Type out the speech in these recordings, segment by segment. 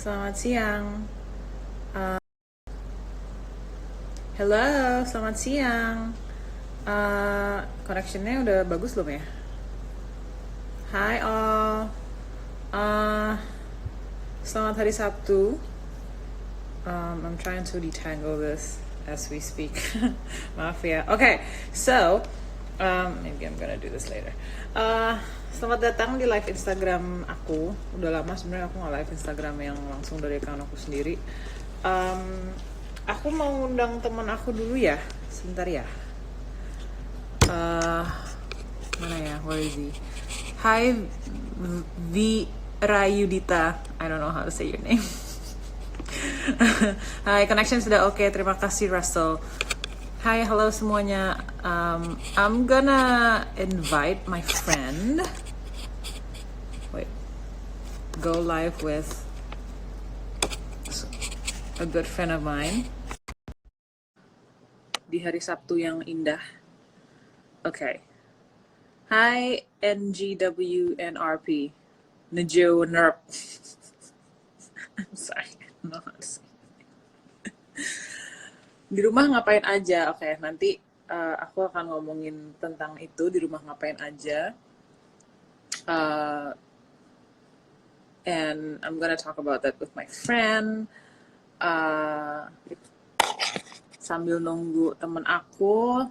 Selamat siang. Hello, selamat siang. Connectionnya udah bagus belum ya? Hi all. Uh, Selamat hari Sabtu. I'm trying to detangle this as we speak. Maaf ya. Okay, so maybe I'm gonna do this later. Selamat datang di live Instagram aku. Udah lama sebenarnya aku nggak live Instagram yang langsung dari account aku sendiri. Aku mau undang teman aku dulu ya, sebentar ya. Mana ya? Where is he? Hi, Rayudita. I don't know how to say your name. Hi, connection sudah oke. Terima kasih Russell. Hi, hello semuanya. I'm gonna invite my friend. Wait, go live with a good friend of mine di hari Sabtu yang indah. Okay. Hi, NGWNRP. Njo Nerp. I'm sorry. I don't know how to say. Di rumah ngapain aja? Oke, nanti aku akan ngomongin tentang itu, di rumah ngapain aja. And I'm gonna talk about that with my friend. Sambil nunggu temen aku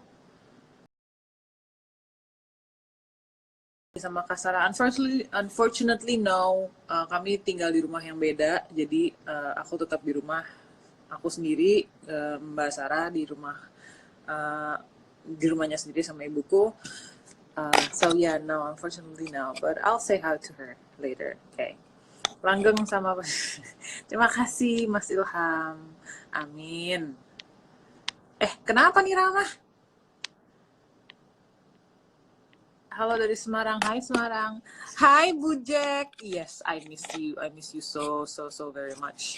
sama Kasara. Unfortunately no, kami tinggal di rumah yang beda, jadi aku tetap di rumah aku sendiri, Mbak Sarah di rumahnya sendiri sama ibuku. So yeah, no, unfortunately no, but I'll say hi to her later. Okay. Langgeng sama terima kasih Mas Ilham. Amin. Kenapa nih Rama? Halo dari Semarang. Hai Semarang. Hai Bujek. Yes, I miss you. I miss you so very much.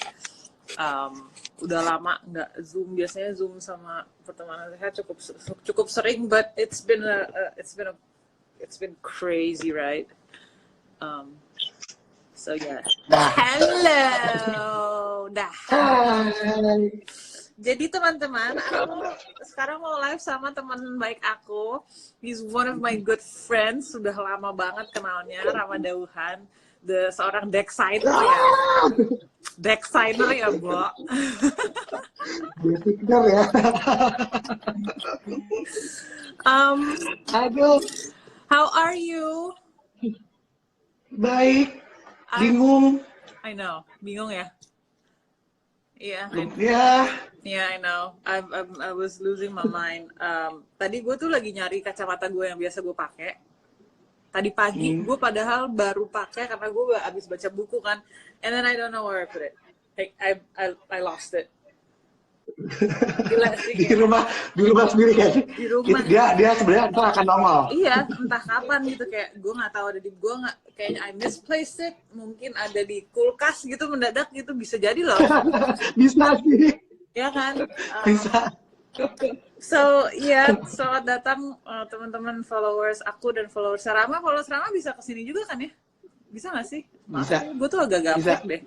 Udah lama nggak Zoom. Biasanya Zoom sama pertemanan saya cukup sering, but it's been crazy, right? So yeah. Hello. Jadi teman-teman, aku sekarang mau live sama teman baik aku. He's one of my good friends. Sudah lama banget kenalnya, Rama Dauhan. Seorang designer ya. Designer ya, Bo. Designer ya. Aduh. How are you? Baik. Bingung. I know. Bingung ya? Iya. Yeah, I know. I was losing my mind. Tadi gue tuh lagi nyari kacamata gue yang biasa gue pakai. Tadi pagi gue padahal baru pakai karena gue abis baca buku kan. And then I don't know where I put it. I lost it. Gila sih, di rumah sendiri kan. Di rumah. Dia sebenarnya ntar akan nongol. Iya, entah kapan gitu, kayak gue nggak tahu ada di gue nggak, kayaknya I misplaced it, mungkin ada di kulkas gitu mendadak gitu, bisa jadi loh. Bisa sih. Ya kan? Bisa. So selamat datang teman-teman followers aku dan followers Rama. Followers Rama bisa kesini juga kan ya? Bisa nggak sih? Bisa. Gue tuh agak gaptek deh.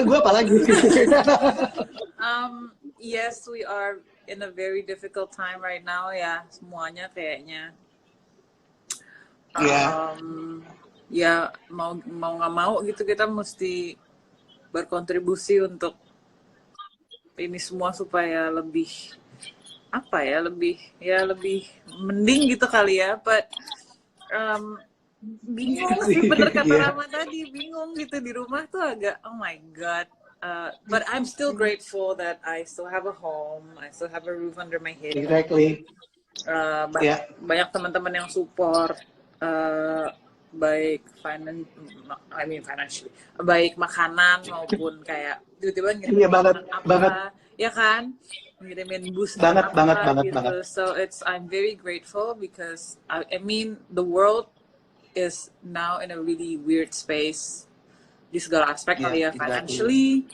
Gue apa lagi? Yes, we are in a very difficult time right now ya, semuanya kayaknya. Ya mau nggak mau gitu kita mesti berkontribusi untuk ini semua supaya lebih mending gitu kali ya. But bingung sih, bener kata Rama tadi, bingung gitu di rumah tuh agak oh my god. But I'm still grateful that I still have a home, I still have a roof under my head. Exactly. Banyak teman-teman yang support, baik financially, baik makanan maupun kayak tiba-tiba ngirimin banget. Ya kan, ngirimin bus banget. So I'm very grateful because I mean the world is now in a really weird space di segala aspek kali ya. Exactly.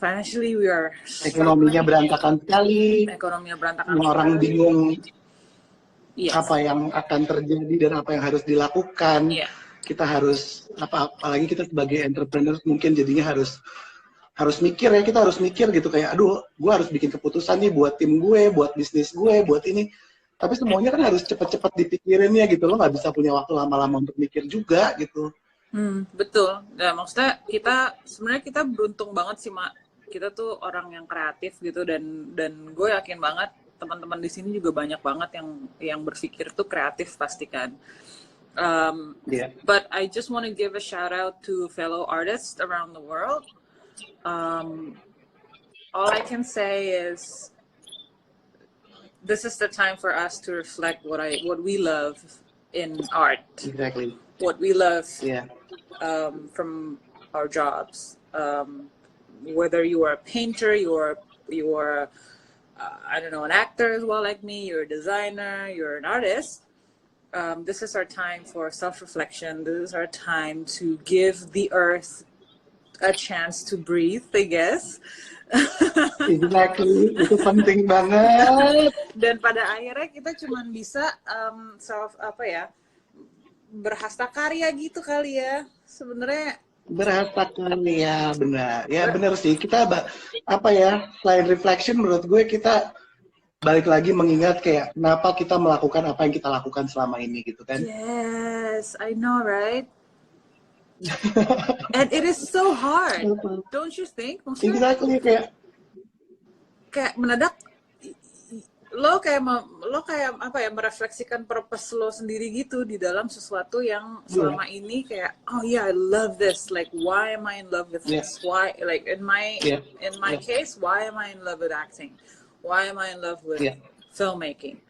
Financially we are ekonominya berantakan sekali. Orang bingung apa yang akan terjadi dan apa yang harus dilakukan. kita harus apalagi kita sebagai entrepreneur mungkin jadinya harus mikir ya, kita harus mikir gitu kayak aduh gue harus bikin keputusan nih buat tim gue, buat bisnis gue, buat ini, tapi semuanya kan harus cepet-cepet dipikirin ya gitu, lo nggak bisa punya waktu lama-lama untuk mikir juga gitu. Betul. Ya, maksudnya sebenarnya kita beruntung banget sih, Mak. Kita tuh orang yang kreatif gitu, dan gue yakin banget teman-teman di sini juga banyak banget yang berpikir tuh kreatif pasti kan. But I just want to give a shout out to fellow artists around the world. All I can say is this is the time for us to reflect what we love in art. Exactly. What we love from our jobs. Whether you are a painter, you are I don't know, an actor as well like me, you're a designer, you're an artist. This is our time for self-reflection. This is our time to give the earth a chance to breathe, I guess. Exactly, itu penting banget. Dan pada akhirnya kita cuma bisa berhasta karya gitu kali ya. Sebenarnya berhasta karya, benar. Ya benar sih. Kita selain reflection menurut gue kita balik lagi mengingat kayak kenapa kita melakukan apa yang kita lakukan selama ini gitu kan. Yes, I know, right? And it is so hard, don't you think? Maksudnya, exactly, kayak mendadak lo kayak merefleksikan purpose lo sendiri gitu di dalam sesuatu yang selama ini kayak I love this, like why am I in love with this, why, like in my case, why am I in love with acting, why am I in love with filmmaking.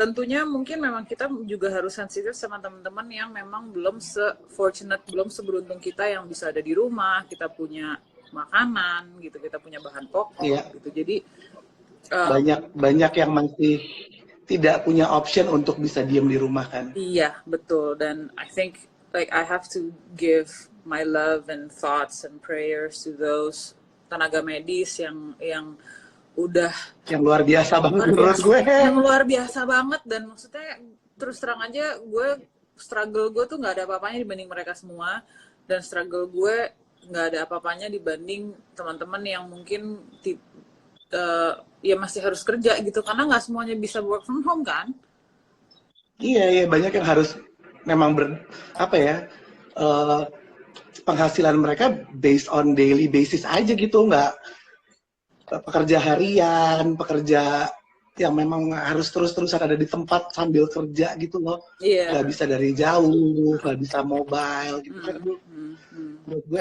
Tentunya mungkin memang kita juga harus sensitif sama teman-teman yang memang belum se-fortunate, belum seberuntung kita yang bisa ada di rumah, kita punya makanan gitu, kita punya bahan pokok gitu. Jadi banyak yang masih tidak punya option untuk bisa diem di rumah kan. Iya, betul. Dan I think like I have to give my love and thoughts and prayers to those tenaga medis yang udah yang luar biasa banget menurut gue. Yang luar biasa banget, dan maksudnya terus terang aja struggle gue tuh nggak ada apa-apanya dibanding mereka semua, dan struggle gue nggak ada apa-apanya dibanding teman-teman yang mungkin ya masih harus kerja gitu, karena nggak semuanya bisa work from home kan. Iya, banyak yang harus memang penghasilan mereka based on daily basis aja gitu, nggak pekerja harian, pekerja yang memang harus terus-terusan ada di tempat sambil kerja gitu loh. Nggak bisa dari jauh, nggak bisa mobile gitu kan. Menurut gue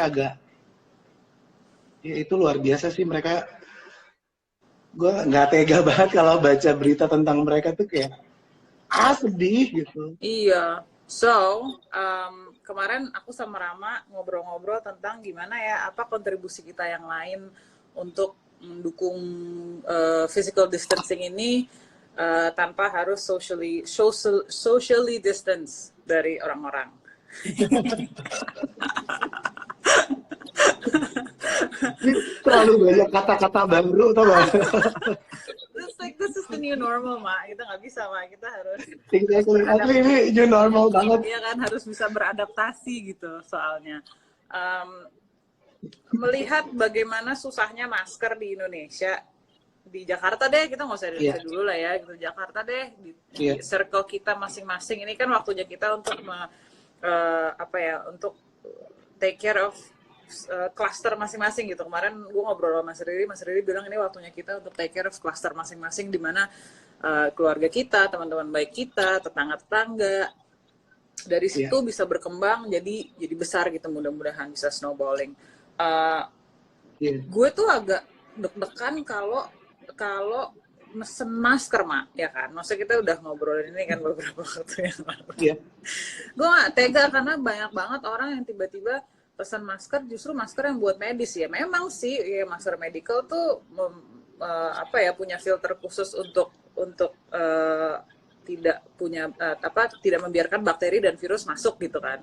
itu luar biasa sih mereka. Gue nggak tega banget kalau baca berita tentang mereka tuh kayak sedih gitu. Iya. So, kemarin aku sama Rama ngobrol-ngobrol tentang gimana ya, apa kontribusi kita yang lain untuk mendukung physical distancing ini tanpa harus socially distance dari orang-orang. Terlalu banyak kata-kata baru tau gak? This is the new normal, Mak. Kita nggak bisa, Mak. Kita harus ini new normal banget. Iya kan, harus bisa beradaptasi gitu soalnya. Melihat bagaimana susahnya masker di Indonesia, di Jakarta deh, kita nggak usah Indonesia dulu lah ya, gitu. Jakarta deh, di circle kita masing-masing. Ini kan waktunya kita untuk untuk take care of cluster masing-masing gitu. Kemarin gue ngobrol sama Mas Riri bilang ini waktunya kita untuk take care of cluster masing-masing, di mana keluarga kita, teman-teman baik kita, tetangga-tetangga, dari situ bisa berkembang jadi besar gitu, mudah-mudahan bisa snowballing. Gue tuh agak deg-degan kalau mesen masker, Mak, ya kan? Maksudnya kita udah ngobrolin ini kan beberapa waktu yang lalu. Gue gak tega karena banyak banget orang yang tiba-tiba pesan masker, justru masker yang buat medis ya. Memang sih, ya masker medical tuh punya filter khusus untuk tidak punya tidak membiarkan bakteri dan virus masuk gitu kan.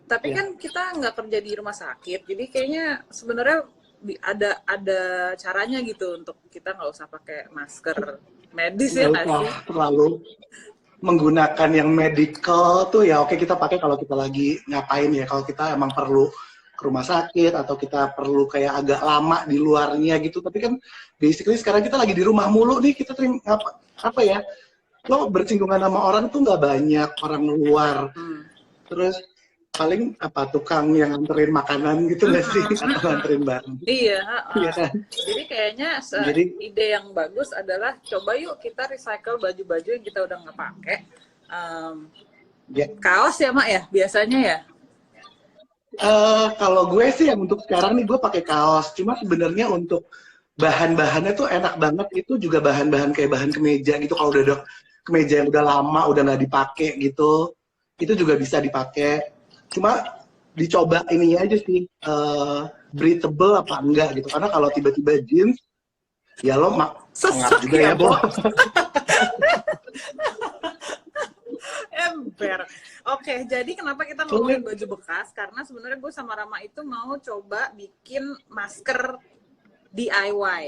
Tapi kan kita nggak kerja di rumah sakit, jadi kayaknya sebenarnya ada caranya gitu untuk kita nggak usah pakai masker medis ya nggak sih? menggunakan yang medical tuh ya oke kita pakai kalau kita lagi ngapain ya, kalau kita emang perlu ke rumah sakit atau kita perlu kayak agak lama di luarnya gitu. Tapi kan basically sekarang kita lagi di rumah mulu nih, kita apa ya, lo bersinggungan sama orang tuh nggak banyak, orang luar. Terus paling apa tukang yang nganterin makanan gitu nggak sih, atau nganterin barang. Iya, Iya kan? jadi kayaknya ide yang bagus adalah coba yuk kita recycle baju-baju yang kita udah nggak pakai. Kaos ya Mak ya biasanya ya. Kalau gue sih yang untuk sekarang nih gue pakai kaos, cuma sebenarnya untuk bahan-bahannya tuh enak banget, itu juga bahan-bahan kayak bahan kemeja gitu. Kalau udah ada kemeja yang udah lama udah nggak dipakai gitu, itu juga bisa dipakai. Cuma dicoba ininya aja sih, breathable apa enggak gitu. Karena kalau tiba-tiba jeans, ya lo sangat juga ya, Bo. Ember. Oke, jadi kenapa kita ngomongin baju bekas? Karena sebenarnya gue sama Rama itu mau coba bikin masker DIY.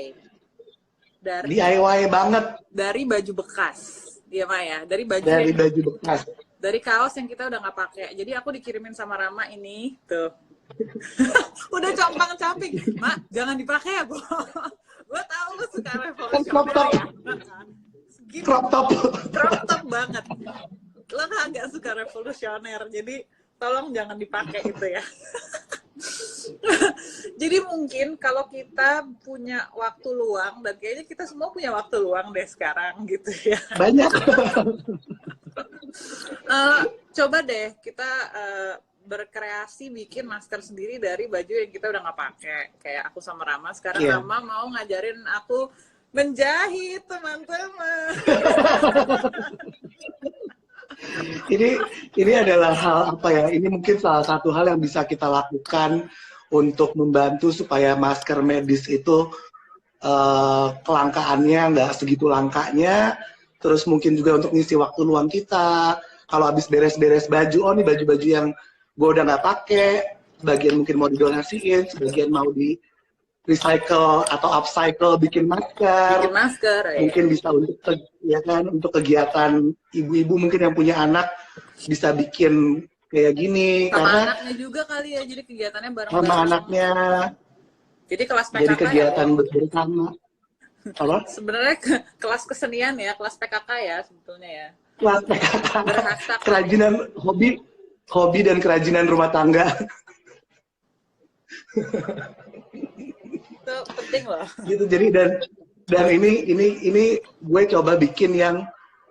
DIY banget. Dari baju bekas. Iya, Pak ya? Dari baju bekas. Dari kaos yang kita udah nggak pakai. Jadi aku dikirimin sama Rama ini, tuh. Udah compang-camping. Mak, jangan dipakai ya, Bu. Gue tahu lu suka revolusioner ya. Crop top banget. Lo agak suka revolusioner, jadi tolong jangan dipakai itu ya. Jadi mungkin kalau kita punya waktu luang, dan kayaknya kita semua punya waktu luang deh sekarang gitu ya. Banyak. Coba deh kita berkreasi bikin masker sendiri dari baju yang kita udah nggak pakai. Kayak aku sama Rama, sekarang Rama mau ngajarin aku menjahit, teman-teman. Ini adalah hal apa ya? Ini mungkin salah satu hal yang bisa kita lakukan untuk membantu supaya masker medis itu kelangkaannya nggak segitu langkanya. Terus mungkin juga untuk ngisi waktu luang kita. Kalau habis beres-beres baju, oh nih baju-baju yang gue udah nggak pakai, sebagian mungkin mau didonasiin, sebagian mau di recycle atau upcycle bikin masker. Mungkin bisa untuk ya kan, untuk kegiatan ibu-ibu mungkin yang punya anak bisa bikin kayak gini. Sama karena anaknya juga kali ya, jadi kegiatannya bareng-bareng. Sama anaknya. Jadi kelas PKK jadi kegiatan bersama. Apa? Sebenarnya kelas kesenian ya, kelas PKK ya sebetulnya ya. Kelas PKK. Kerajinan hobi dan kerajinan rumah tangga. Itu penting loh. Gitu, jadi dan ini gue coba bikin yang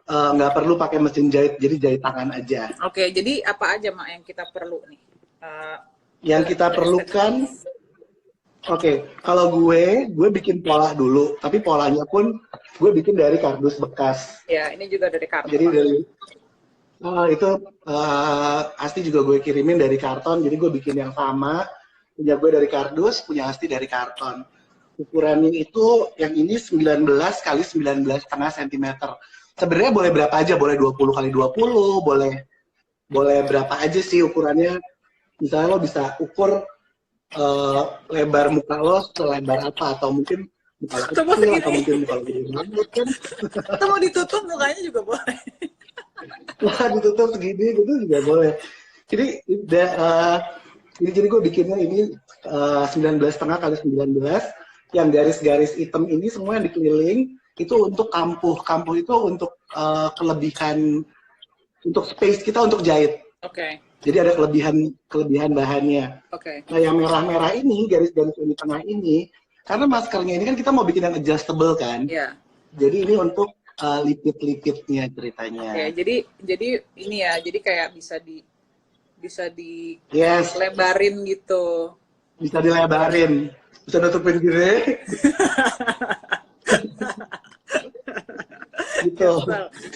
nggak perlu pakai mesin jahit, jadi jahit tangan aja. Oke, jadi apa aja Mak yang kita perlu nih? Yang kita perlukan. Oke, kalau gue bikin pola dulu, tapi polanya pun gue bikin dari kardus bekas. Ya, ini juga dari karton. Jadi dari itu Asti juga gue kirimin dari karton, jadi gue bikin yang sama. Punya gue dari kardus, punya Asti dari karton. Ukurannya itu yang ini 19 kali 19,5 cm. Sebenarnya boleh berapa aja, boleh 20 kali 20, boleh berapa aja sih ukurannya. Misalnya lo bisa ukur lebar muka lo selebar apa, atau mungkin muka lo kecil, atau mungkin muka lo gede banget kan. Atau mau ditutup mukanya juga boleh. Wah, ditutup segini gitu juga boleh. Jadi jadi gue bikinnya ini 19,5 kali 19, yang garis-garis hitam ini semua yang dikeliling itu untuk kampuh. Kampuh itu untuk kelebihan, untuk space kita untuk jahit. Oke. Jadi ada kelebihan bahannya. Oke. Nah, yang merah-merah ini, garis-garis yang di tengah ini, karena maskernya ini kan kita mau bikin yang adjustable kan. Iya. Jadi ini untuk lipit-lipitnya ceritanya. Oke, jadi ini ya, jadi kayak bisa di Yes. lebarin gitu. Bisa dilebarin, bisa nutupin gini. Gitu.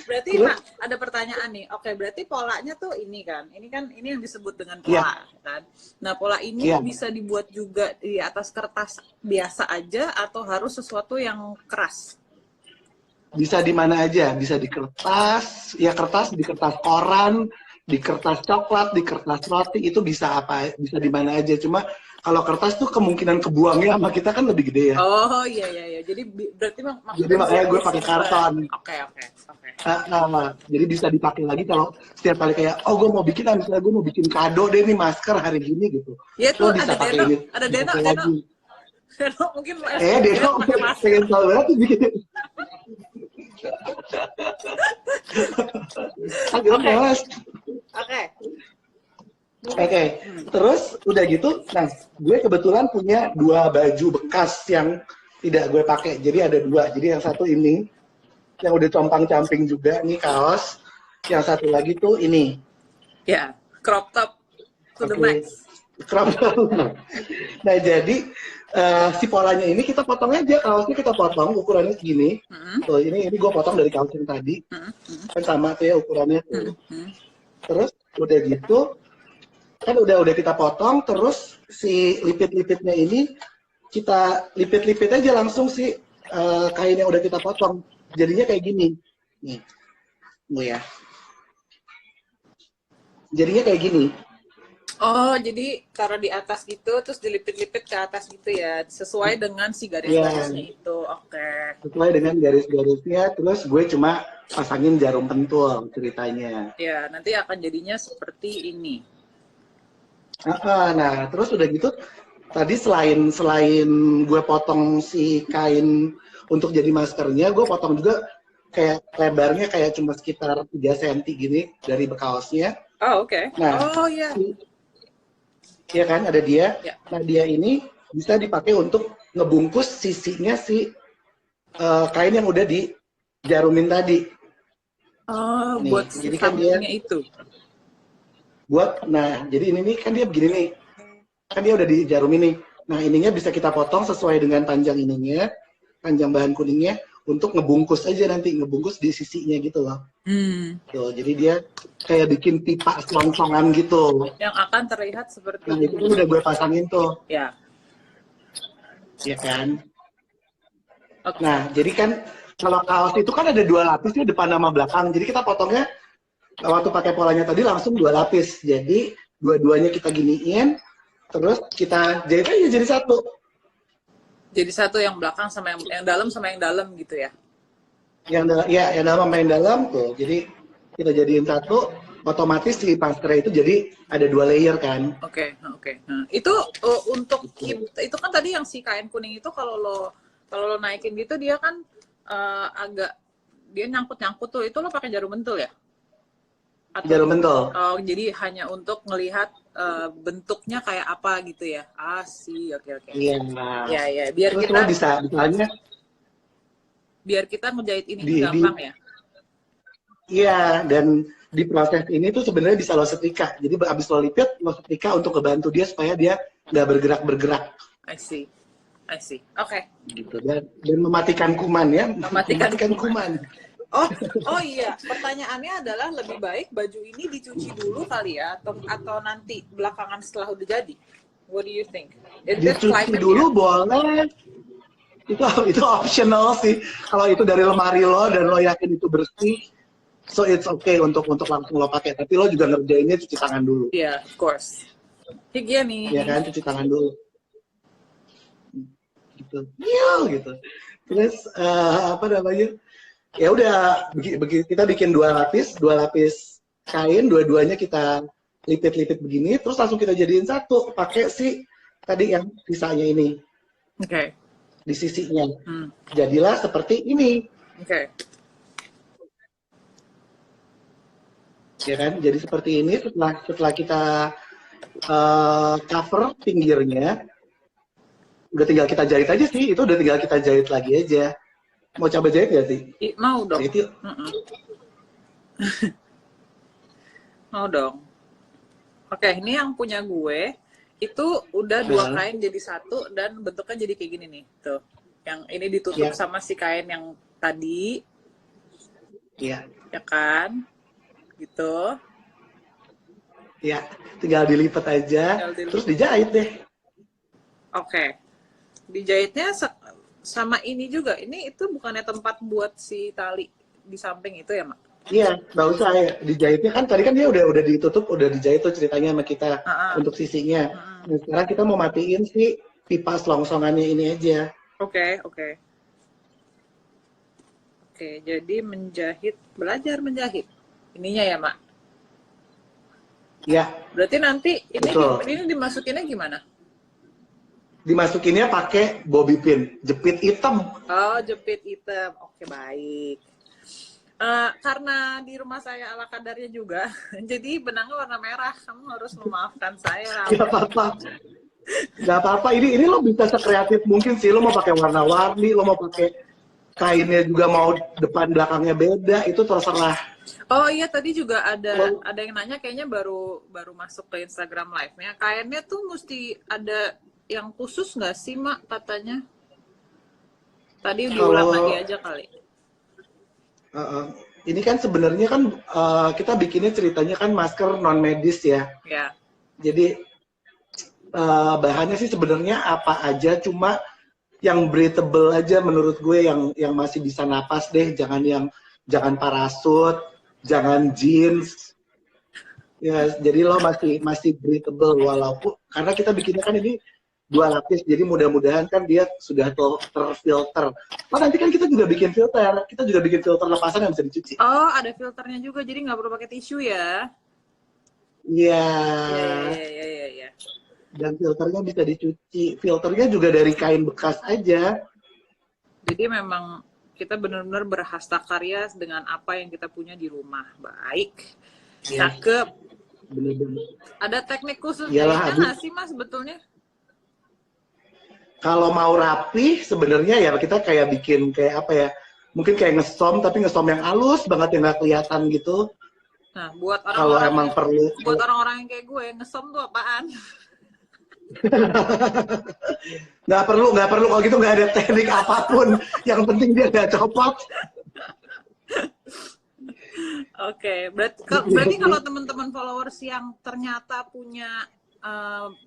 Berarti Mak, ada pertanyaan nih. Oke, berarti polanya tuh ini kan. Ini yang disebut dengan pola kan. Nah, pola ini bisa dibuat juga di atas kertas biasa aja atau harus sesuatu yang keras? Bisa di mana aja, bisa di kertas, ya kertas, di kertas koran, di kertas coklat, di kertas roti, itu bisa apa, bisa di mana aja. Cuma kalau kertas tuh kemungkinan kebuangnya sama kita kan lebih gede ya. Oh iya iya iya. Jadi berarti Jadi maksudnya makanya buat gue pakai disimpan. karton. Oke oke oke. Jadi bisa dipakai lagi kalau setiap kali kayak, oh gue mau bikin, misalnya gue mau bikin kado deh nih masker hari gini gitu. Ya Lo tuh bisa ada pakai Deno, ini, ada Deno, dipakai Deno. lagi. Deno mungkin Deno pakai masker. pengen tahu banget tuh bikin. Agak Oke. males. Oke. Oke, terus udah gitu, nah gue kebetulan punya 2 baju bekas yang tidak gue pakai, jadi ada 2. Jadi yang satu ini, yang udah compang-camping juga, nih kaos. Yang satu lagi tuh ini. Ya, crop top to the Oke, max. crop top. Nah jadi si polanya ini kita potong aja, kaosnya kita potong ukurannya segini. Tuh ini gue potong dari kaos yang tadi, kan sama tuh ya ukurannya tuh. Terus udah gitu, kan udah kita potong, terus si lipit-lipitnya ini kita lipit-lipit aja langsung si kain yang udah kita potong, jadinya kayak gini nih, ya jadinya kayak gini. Oh, jadi taruh di atas gitu, terus dilipit-lipit ke atas gitu ya, sesuai dengan si Ya, garis-garisnya itu. Oke. sesuai dengan garis-garisnya, terus gue cuma pasangin jarum pentul ceritanya. Ya, nanti akan jadinya seperti ini. Nah, terus udah gitu, tadi selain gue potong si kain untuk jadi maskernya, gue potong juga kayak lebarnya kayak cuma sekitar 3 cm gini dari kaosnya. Oh, oke. Nah, Oh, ya. ya kan ada dia. Ya. Nah, dia ini bisa dipakai untuk ngebungkus sisinya si kain yang udah dijarumin tadi. Oh, Nih, buat si jadi kan dia sampingnya itu. nah, jadi ini nih kan dia begini nih. Kan dia udah dijarumin nih. Nah, ininya bisa kita potong sesuai dengan panjang ininya, panjang bahan kuningnya, untuk ngebungkus aja nanti, ngebungkus di sisinya gitu loh. Tuh, jadi dia kayak bikin pipa selong-selongan gitu. Yang akan terlihat seperti Nah, ini. itu kan udah gue pasangin tuh. Ya. Ya kan? Okay. Nah, jadi kan kalau kaos itu kan ada 2 lapis ya, depan sama belakang. Jadi kita potongnya waktu pakai polanya tadi langsung 2 lapis. Jadi dua-duanya kita giniin, terus kita jahit aja jadi satu. Jadi satu yang belakang sama yang dalam sama yang dalam gitu ya? Yang dalam sama yang dalam tuh. Jadi kita jadiin satu, otomatis si pastra itu jadi ada 2 layer kan. Oke. Nah, itu untuk itu kan tadi yang si kain kuning itu kalau lo naikin gitu dia kan agak dia nyangkut tuh, itu lo pakai jarum pentul ya? Atau Jarum pentul. Oh, jadi hanya untuk ngelihat bentuknya kayak apa gitu ya? Oke. Iya. Ya, biar terus kita misalnya biar kita ngejahit ini gampang ya. Iya, dan di proses ini tuh sebenarnya bisa lo setrika. Jadi abis lo lipet, lo setrika untuk ngebantu dia supaya dia nggak bergerak-bergerak. I see. Oke. Gitu. Dan mematikan kuman ya. Mematikan kuman. Oh iya. Pertanyaannya adalah lebih baik baju ini dicuci dulu kali ya, atau nanti belakangan setelah udah jadi. What do you think? Dicuci dulu boleh. Itu optional sih. Kalau itu dari lemari lo dan lo yakin itu bersih, so it's okay untuk langsung lo pakai. Tapi lo juga ngerjainnya cuci tangan dulu. Iya, of course. Higienis. Ya kan, cuci tangan dulu. Gitu. Terus apa namanya? Ya udah, kita bikin 2 lapis kain, dua-duanya kita lipit-lipit begini, terus langsung kita jadiin satu pakai si tadi yang sisanya ini. Oke. Di sisinya. Jadilah seperti ini. Oke. Ya kan? Jadi seperti ini setelah kita cover pinggirnya, udah tinggal kita jahit aja sih. Itu udah tinggal kita jahit lagi aja. Mau coba jahit nggak sih? Mau dong. Jahit yuk. Mau dong. Oke, ini yang punya gue itu udah 2 kain jadi satu dan bentuknya jadi kayak gini nih, tuh. Yang ini ditutup sama si kain yang tadi. Iya. Ya kan? Gitu. Ya, tinggal dilipat aja, terus dijahit deh. Oke. Dijahitnya sama ini juga. Ini itu bukannya tempat buat si tali di samping itu ya, Mak? Iya, nggak usah ya. Dijahitnya kan tadi kan dia udah ditutup, udah dijahit tuh ceritanya sama kita Ah, untuk sisinya. ah. Nah, sekarang kita mau matiin sih pipa selongsongannya ini aja. Oke, oke. Oke, jadi menjahit, belajar menjahit. Ininya ya, Mak. Ya, Berarti nanti betul. ini dimasukinnya gimana? Dimasukinnya pakai bobby pin, jepit hitam. Oh, jepit hitam. Oke, baik. Karena di rumah saya ala kadarnya juga, jadi benangnya warna merah. Kamu harus memaafkan saya. Gak apa-apa. Gak apa-apa. Ini lo bisa sekreatif mungkin sih. Lo mau pakai warna-warni, lo mau pakai kainnya juga mau depan belakangnya beda, itu terserah. Oh iya, tadi juga Lo, ada yang nanya, kayaknya baru masuk ke Instagram Live-nya. Kainnya tuh mesti ada yang khusus nggak sih, Mak, katanya? Tadi diulang lagi kalau aja kali. ini kan sebenarnya kan kita bikinnya ceritanya kan masker non medis ya. Ya. Jadi bahannya sih sebenarnya apa aja, cuma yang breathable aja menurut gue yang masih bisa napas deh, jangan parasut, jangan jeans. Ya, jadi lo masih breathable walaupun karena kita bikinnya kan ini 2 lapis, jadi mudah-mudahan kan dia sudah terfilter. Oh nanti kan kita juga bikin filter lepasan yang bisa dicuci. Oh, ada filternya juga, jadi nggak perlu pakai tisu ya? Iya. Iya, iya, iya, iya, iya. Dan filternya bisa dicuci. Filternya juga dari kain bekas aja. Jadi memang kita benar-benar berhasta karya dengan apa yang kita punya di rumah. Baik. Iya. Cakep. Bener-bener. Ada teknik khusus Iyalah, jahitnya nggak sih, Mas, sebetulnya? kalau mau rapi sebenarnya ya kita kayak bikin kayak apa ya? Mungkin kayak ngesom tapi ngesom yang halus banget yang nggak kelihatan gitu. Nah, buat Kalau orang-orang emang perlu. yang kayak gue, ngesom tuh apaan? Nggak perlu kalau gitu nggak ada teknik apapun. Yang penting dia nggak copot. Oke, berarti kalau teman-teman followers yang ternyata punya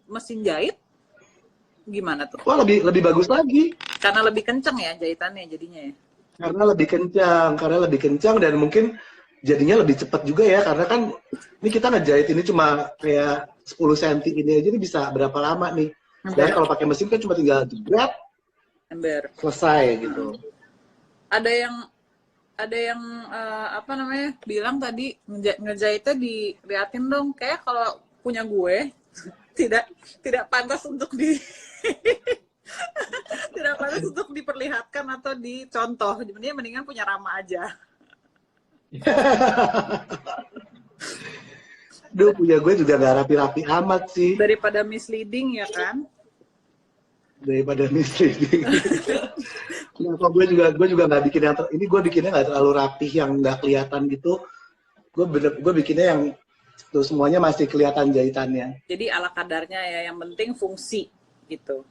mesin jahit, gimana tuh? Wah lebih bagus lagi. Karena lebih kenceng ya jahitannya jadinya ya? Karena lebih kencang dan mungkin jadinya lebih cepat juga ya, karena kan ini kita ngejahit ini cuma kayak 10 cm ini aja, ini bisa berapa lama nih. Dan kalau pakai mesin kan cuma tinggal jebret, Ember. selesai gitu. Ada yang apa namanya bilang tadi ngejahitnya diliatin dong, kayak kalau punya gue tidak pantas untuk tidak pantas untuk diperlihatkan atau dicontoh. Sebenarnya mendingan punya Rama aja. Duh, punya gue juga gak rapi-rapi amat sih. Daripada misleading ya kan? Daripada misleading. Kenapa gue juga nggak bikin yang ini, gue bikinnya nggak terlalu rapih yang nggak kelihatan gitu. Gue bikinnya yang tuh semuanya masih kelihatan jahitannya. Jadi ala kadarnya ya, yang penting fungsi gitu.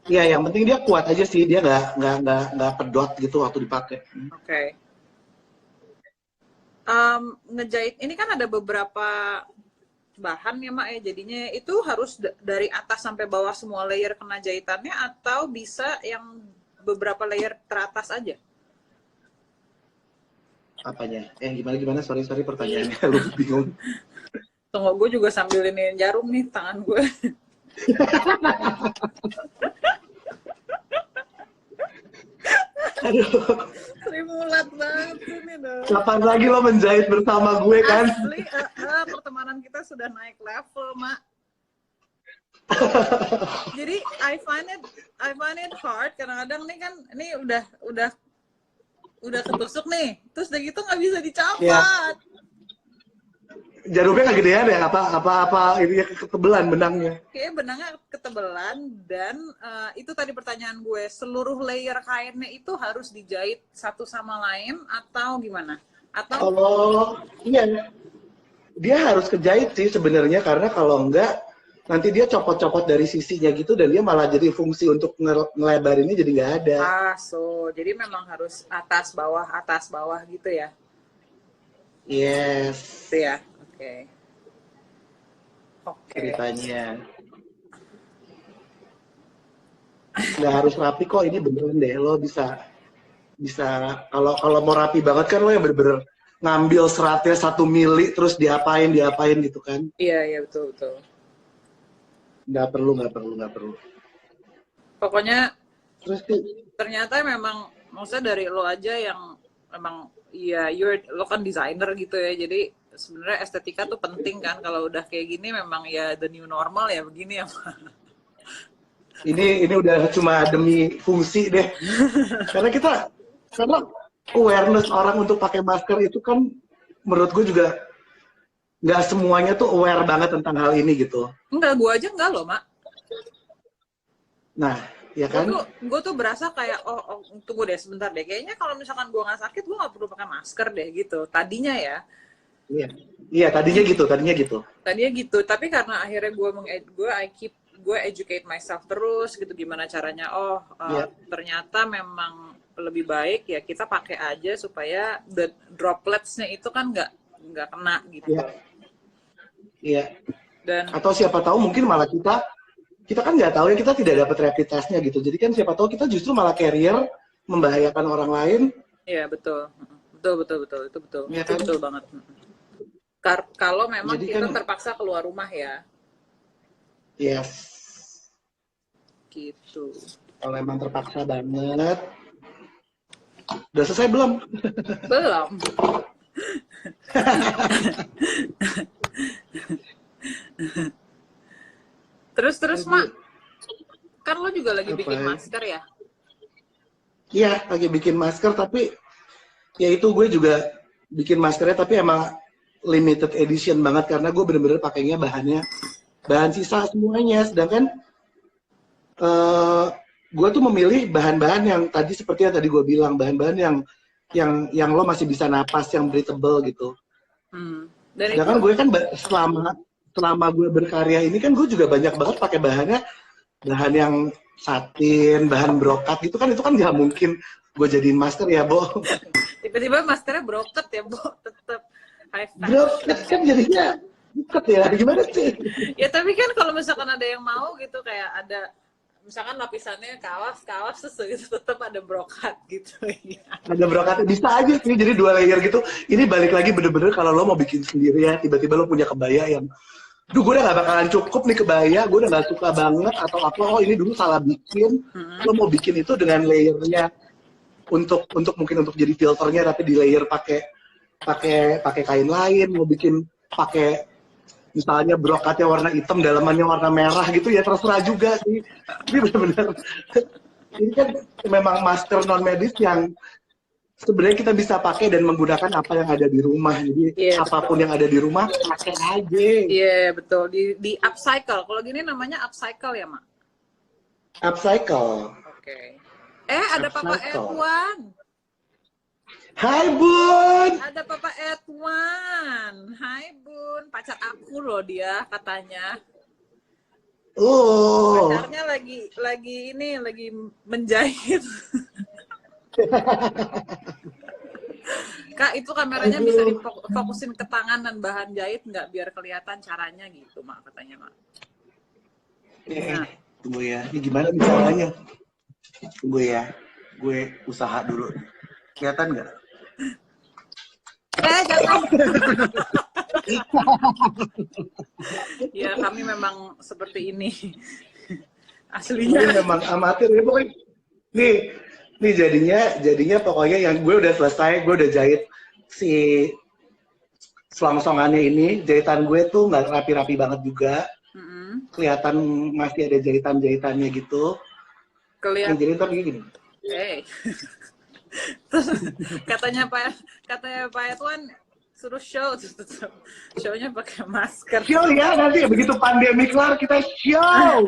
Iya, yang penting dia kuat aja sih, dia nggak pedot gitu waktu dipakai. Oke. Ngejahit ini kan ada beberapa bahan ya, Mak ya, jadinya itu harus dari atas sampai bawah semua layer kena jahitannya, atau bisa yang beberapa layer teratas aja? Apanya? Gimana? Sorry pertanyaannya, lu bingung. Tunggu, gue juga sambil ini jarum nih tangan gue. Aduh. Sri mulat banget ini dong. Kapan lagi lo menjahit bersama gue kan? Asli, pertemanan kita sudah naik level, Mak. Jadi I find it hard kadang-kadang nih kan, ini udah ketusuk nih, terus udah gitu nggak bisa dicopot. Ya. Jarumnya kegedean ya? Apa ini ketebelan benangnya? Kayaknya benangnya ketebelan, dan itu tadi pertanyaan gue, seluruh layer kainnya itu harus dijahit satu sama lain atau gimana? Atau iya, dia harus kejahit sih sebenarnya, karena kalau enggak nanti dia copot-copot dari sisinya gitu dan dia malah jadi fungsi untuk ngelebarinnya jadi nggak ada. Jadi memang harus atas bawah gitu ya? Yes. Itu ya. Oke. Ceritanya. Nggak harus rapi kok, ini beneran deh, lo bisa kalau mau rapi banget kan lo yang bener-bener ngambil seratnya 1 mili terus diapain gitu kan. Iya betul. Nggak perlu. Pokoknya Terus tuh, ternyata memang maksudnya dari lo aja yang memang ya lo kan desainer gitu ya, jadi sebenarnya estetika tuh penting kan. Kalau udah kayak gini memang ya the new normal ya begini ya. ini udah cuma demi fungsi deh. Karena awareness orang untuk pakai masker itu kan menurut gue juga nggak semuanya tuh aware banget tentang hal ini gitu. Enggak, gue aja enggak loh, Mak. Nah, ya kan? Gue tuh berasa kayak, oh, tunggu deh sebentar deh. Kayaknya kalau misalkan gue nggak sakit, gue nggak perlu pakai masker deh gitu. Tadinya ya. Iya, tadinya gitu. Tadinya gitu, tapi karena akhirnya gue educate myself terus gitu, gimana caranya. Ternyata memang lebih baik ya kita pakai aja supaya the droplets-nya itu kan nggak kena gitu. Iya. Dan atau siapa tahu mungkin malah kita kan nggak tahu ya, kita tidak dapat rapid test-nya gitu. Jadi kan siapa tahu kita justru malah carrier, membahayakan orang lain. Iya betul. Itu betul. Ya, itu kan? betul banget. Kalau memang Jadi kita kan, terpaksa keluar rumah ya. Yes. Gitu. Kalau emang terpaksa banget. Udah selesai belum? Belum. Terus Mak, kan lo juga lagi bikin masker ya? Iya, lagi bikin masker, tapi ya itu gue juga bikin maskernya, tapi emang limited edition banget karena gue bener-bener pakainya bahan sisa semuanya. Sedangkan gue tuh memilih bahan-bahan yang tadi seperti yang tadi gue bilang, bahan-bahan yang lo masih bisa napas, yang breathable gitu. Dan sedangkan itu... gue kan selama gue berkarya ini kan gue juga banyak banget pakai bahan yang satin, bahan brokat gitu kan, itu kan nggak mungkin gue jadiin masker ya, Bo. Tiba-tiba maskernya broket ya, Bo, tetap high fashion. Broket kan jadinya buket ya, gimana sih? Ya tapi kan kalau misalkan ada yang mau gitu, kayak ada misalkan lapisannya kawas gitu, tetap ada brokat gitu. Ada brokatnya, bisa aja sih, jadi 2 layer gitu. Ini balik lagi bener-bener kalau lo mau bikin sendiri ya, tiba-tiba lo punya kebaya yang gue udah gak bakalan cukup nih kebaya, gue udah gak suka banget atau apa, ini dulu salah bikin. Lo mau bikin itu dengan layernya untuk mungkin untuk jadi filternya, tapi di layer pakai kain lain. Mau bikin pakai misalnya brokatnya warna hitam, dalamannya warna merah gitu ya, terserah juga sih. Ini benar-benar ini kan memang masker non medis yang sebenarnya kita bisa pakai dan menggunakan apa yang ada di rumah. Jadi apapun yang ada di rumah pakai aja. Iya betul, di upcycle. Kalau gini namanya upcycle ya, Mak? Upcycle. Oke. Ada Papa Edwan. Hai Bun. Ada Papa Edwan. Hai Bun, pacar aku loh dia katanya. Pacarnya lagi menjahit. Kak, itu kameranya bisa difokusin ke tangan dan bahan jahit nggak, biar kelihatan caranya gitu, Mak, katanya, Mak. Tunggu ya, ini gimana nih caranya? Tunggu ya, gue usaha dulu. Kelihatan nggak? Jangan. Ya, kami memang seperti ini. Aslinya. Ini memang amatir ya, pokoknya. Nih jadinya pokoknya yang gue udah selesai, gue udah jahit si selongsongannya ini. Jahitan gue tuh nggak rapi-rapi banget juga. Kelihatan masih ada jahitan-jahitannya gitu. Kelihatan. Jadi ntar gini. Katanya Pak Edwan suruh show-nya pakai masker. Show ya, nanti begitu pandemi kelar kita show.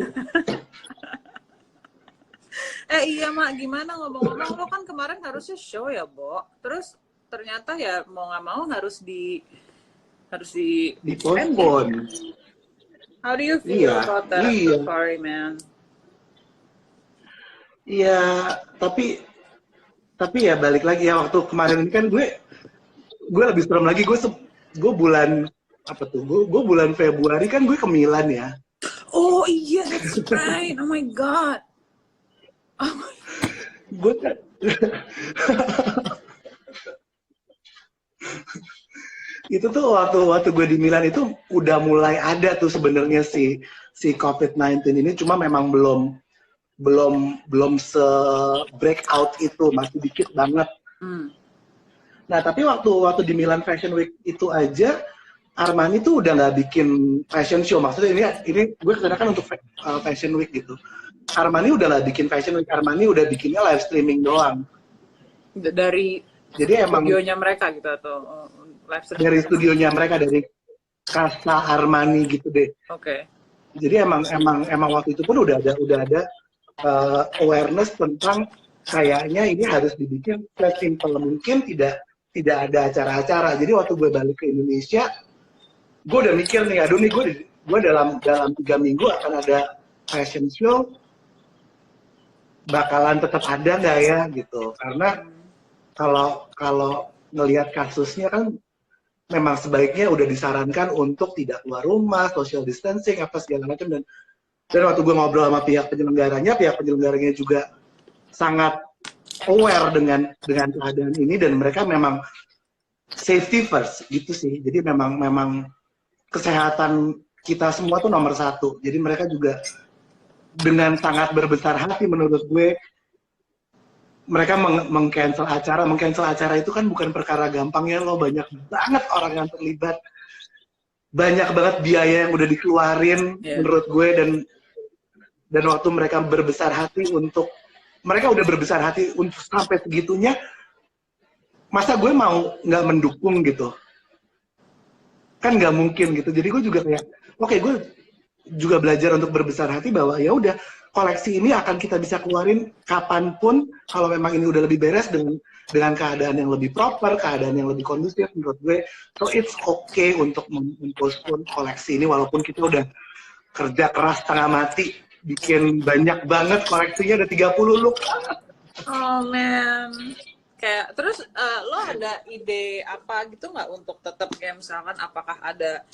Iya Mak, gimana ngomong-ngomong, lo kan kemarin harusnya show ya, Bo. Terus ternyata ya mau nggak mau harus di postpone. How do you feel about that? Iya. Sorry, man. Iya, tapi ya balik lagi ya, waktu kemarin ini kan gue lebih serem lagi, gue bulan apa tuh? Gue bulan Februari kan gue ke Milan ya. Oh iya, that's right. Oh my god. Gue kan Itu tuh waktu gue di Milan itu udah mulai ada tuh sebenarnya si COVID-19 ini, cuma memang belum se breakout itu, masih dikit banget. Nah tapi waktu di Milan Fashion Week itu aja Armani tuh udah nggak bikin fashion show, maksudnya ini gue kenakan untuk Fashion Week gitu. Armani udah nggak bikin Fashion Week, Armani udah bikinnya live streaming doang. Dari jadi emang studionya mereka gitu atau live streaming? Dari studionya mereka, dari Casa Armani gitu deh. Oke. Jadi emang waktu itu pun udah ada awareness tentang kayaknya ini harus dibikin simple mungkin, tidak ada acara-acara. Jadi waktu gue balik ke Indonesia, gue udah mikir nih, aduh nih gue dalam 3 minggu akan ada fashion show, bakalan tetap ada nggak ya gitu. Karena kalau ngelihat kasusnya kan memang sebaiknya udah disarankan untuk tidak keluar rumah, social distancing, apa segala macam. Dan waktu gue ngobrol sama pihak penyelenggaranya juga sangat aware dengan keadaan ini, dan mereka memang safety first gitu sih. Jadi memang kesehatan kita semua tuh nomor 1. Jadi mereka juga dengan sangat berbesar hati menurut gue, mereka meng-cancel acara itu kan bukan perkara gampang ya, lo banyak banget orang yang terlibat, banyak banget biaya yang udah dikeluarin menurut gue, dan waktu mereka udah berbesar hati untuk sampai segitunya, masa gue mau nggak mendukung gitu, kan nggak mungkin gitu. Jadi gue juga kayak oke, gue juga belajar untuk berbesar hati bahwa ya udah, koleksi ini akan kita bisa keluarin kapanpun kalau memang ini udah lebih beres dengan keadaan yang lebih proper, keadaan yang lebih kondusif menurut gue. So it's okay untuk mempostpone koleksi ini, walaupun kita udah kerja keras setengah mati bikin banyak banget koleksinya, ada 30 look. Oh man. Kayak terus lo ada ide apa gitu nggak untuk tetap kayak misalkan apakah ada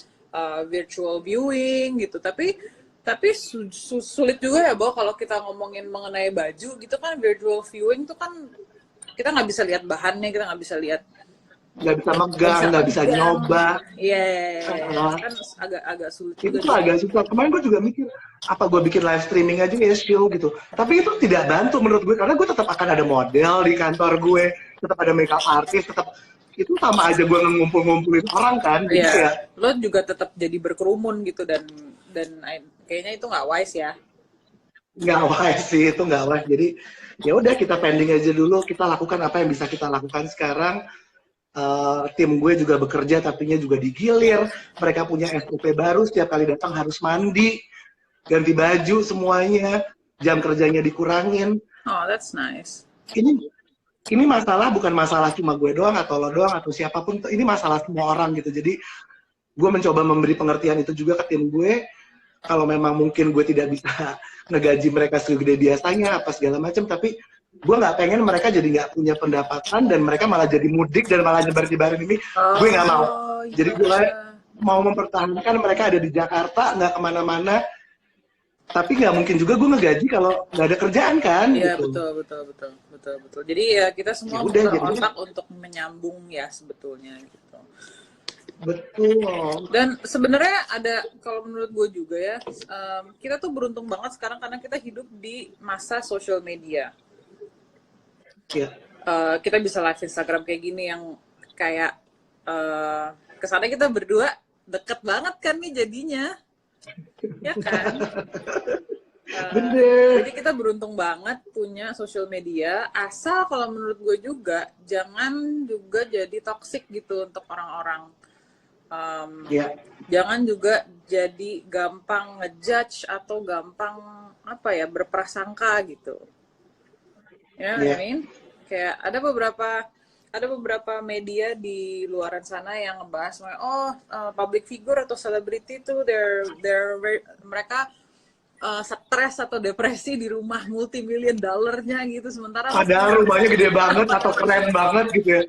virtual viewing gitu, tapi sulit juga ya bahwa kalau kita ngomongin mengenai baju gitu kan, virtual viewing tuh kan kita nggak bisa lihat bahannya, kita nggak bisa lihat, nggak bisa megang, nggak bisa nyoba. Kan agak sulit. Itu tuh agak susah. Kemarin gue juga mikir, apa gue bikin live streaming aja ya show gitu. Tapi itu tidak bantu menurut gue, karena gue tetap akan ada model di kantor gue, tetap ada makeup artist, tetap itu sama aja gue ngumpulin orang kan. Iya. Ya. Lo juga tetap jadi berkerumun gitu, dan kayaknya itu nggak wise ya. Nggak wise sih, itu nggak wise. Jadi ya udah, kita pending aja dulu, kita lakukan apa yang bisa kita lakukan sekarang. Tim gue juga bekerja, tapinya juga digilir. Mereka punya SOP baru, setiap kali datang harus mandi, ganti baju semuanya, jam kerjanya dikurangin. Oh, that's nice. Ini masalah bukan masalah cuma gue doang atau lo doang atau siapapun, ini masalah semua orang gitu. Jadi gue mencoba memberi pengertian itu juga ke tim gue. Kalau memang mungkin gue tidak bisa ngegaji mereka segede biasanya apa segala macam, tapi gue nggak pengen mereka jadi nggak punya pendapatan dan mereka malah jadi mudik dan malah nyebar-nyebarin ini. Gue nggak mau. Jadi gue mau mempertahankan mereka ada di Jakarta, nggak kemana-mana. Tapi nggak mungkin juga gue ngegaji kalau nggak ada kerjaan kan. Iya, gitu. betul. Jadi ya kita semua otak untuk menyambung ya sebetulnya gitu. Betul. Dan sebenarnya ada, kalau menurut gue juga ya, kita tuh beruntung banget sekarang karena kita hidup di masa social media. Yeah. Kita bisa live Instagram kayak gini yang kayak kesannya kita berdua deket banget kan nih jadinya, ya kan? Bener. Jadi kita beruntung banget punya social media, asal kalau menurut gue juga jangan juga jadi toxic gitu untuk orang-orang. Jangan juga jadi gampang ngejudge atau gampang berprasangka gitu. Ya, I mean, kayak ada beberapa media di luaran sana yang ngebahas, public figure atau selebriti itu mereka stres atau depresi di rumah multi-million dollarnya gitu, sementara padahal rumahnya gede banget atau keren banget gitu ya.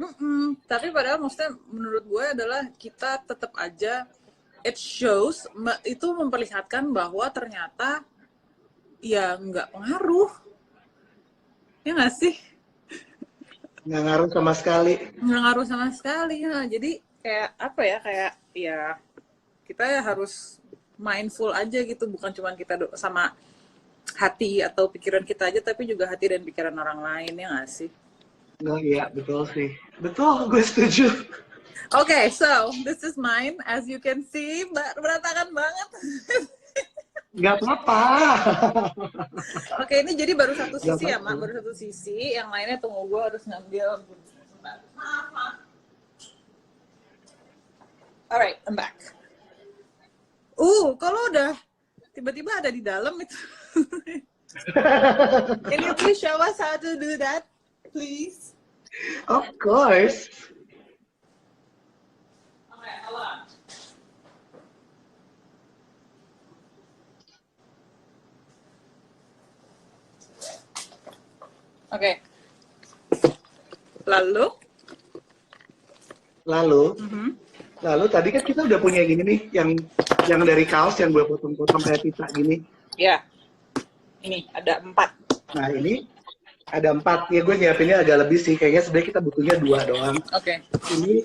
Tapi padahal maksudnya menurut gue adalah kita tetap aja, it shows, itu memperlihatkan bahwa ternyata ya nggak pengaruh, ya nggak sih? Nggak ngaruh sama sekali. Nggak ngaruh sama sekali ya. Jadi kayak apa ya, kayak ya kita ya harus mindful aja gitu, bukan cuma kita sama hati atau pikiran kita aja, tapi juga hati dan pikiran orang lain, ya nggak sih? Nggak, iya, betul sih. Betul, gue setuju. Okay, so this is mine. As you can see, berantakan banget. Nggak apa-apa. Oke, ini jadi baru satu Nggak sisi ya, apa-apa. Mak. Baru satu sisi. Yang lainnya tunggu gue harus ngambil. Maaf. Alright, I'm back. Kalau udah tiba-tiba ada di dalam itu. Can you please show us how to do that, please? Of course. Okay, hold on. Oke. Lalu tadi kan kita udah punya gini nih, yang dari kaos yang gue potong-potong kayak pizza gini. Ya, ini ada 4. Nah ini ada 4. Ya gue nyiapinnya agak lebih sih. Kayaknya sebenarnya kita butuhnya 2 doang. Oke. Ini